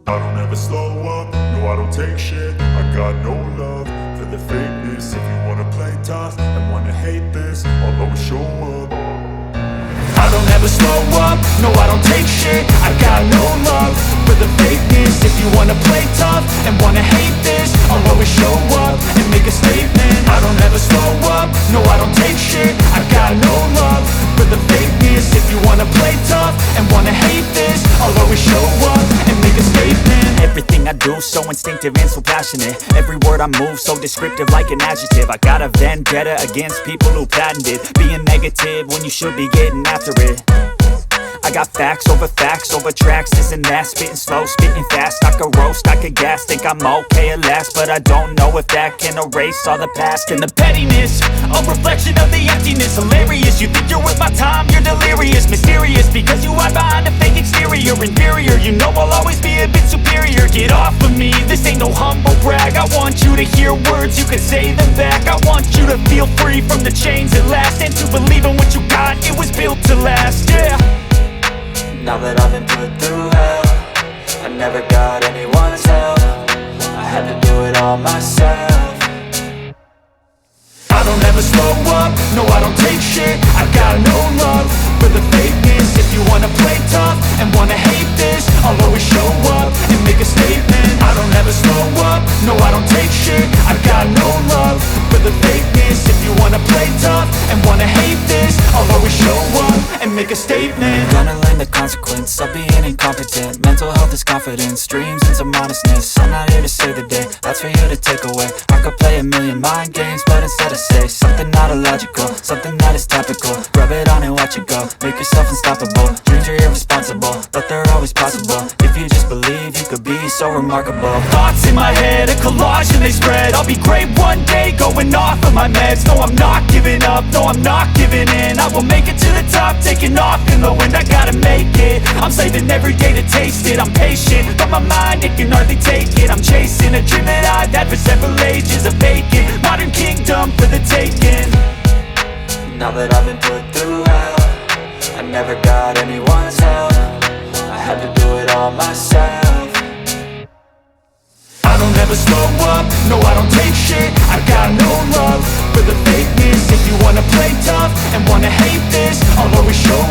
I don't ever slow up, no I don't take shit. I got no love for the fakeness. If you wanna play tough and wanna hate this, I'll always show up. I don't ever slow up, no I don't take shit. I got no love for the fakeness. If you wanna play tough and wanna hate this, I'll always show up and make a statement. I don't ever slow up, no I don't take shit. I got no love for the fakeness. If you wanna play tough and wanna hate this, I'll always show up and make a statement. Everything I do so instinctive and so passionate. Every word I move so descriptive like an adjective. I got a vendetta against people who patented being negative when you should be getting after it. I got facts over tracks, this and that. Spitting slow, spitting fast, I could roast, I could gas. Think I'm okay at last, but I don't know if that can erase all the past. And the pettiness, a reflection of the emptiness. Hilarious, you think you're worth my time, you're delirious. Mysterious, because you hide behind a fake exterior. Inferior, you know I'll always be a bit superior. Get off of me, this ain't no humble brag. I want you to hear words, you can say them back. I want you to feel free from the chains at last, and to believe in what you got, it was built to last, yeah. Now that I've been put through hell, I never got anyone's help. I had to do it all myself. I don't ever slow up, no I don't take shit. I got no love for the fakeness. If you wanna play tough and wanna hate this, I'll always show up and make a statement. I don't ever slow up, no I don't take shit. I got no love for the fakeness. If you wanna play tough and wanna hate this, I'll always show up and make a statement. Gonna learn the consequence of being incompetent. Mental health is confidence, dreams and some honestness. I'm not here to save the day, that's for you to take away. I could play a million mind games, but instead I say something not illogical, something that is topical. Rub it on and watch it go, make yourself unstoppable. Dreams are irresponsible, but they're always possible. If you just believe, you could be so remarkable. Thoughts in my head, a collage and they spread. I'll be great one day, going off of my meds. No, I'm not giving up, no, I'm not giving in. I will make it to the top, taking off in the wind. I gotta make it, I'm saving every day to taste it. I'm patient, but my mind, it can hardly take it. I'm chasing a dream that I've had for several ages. A vacant, modern kingdom for the taking. Now that I've been put through hell, I never got anyone's help. I had to do it all myself. I don't ever slow up, no I don't take shit. I got no love for the fakeness. If you wanna play tough and wanna hate this, I'll always show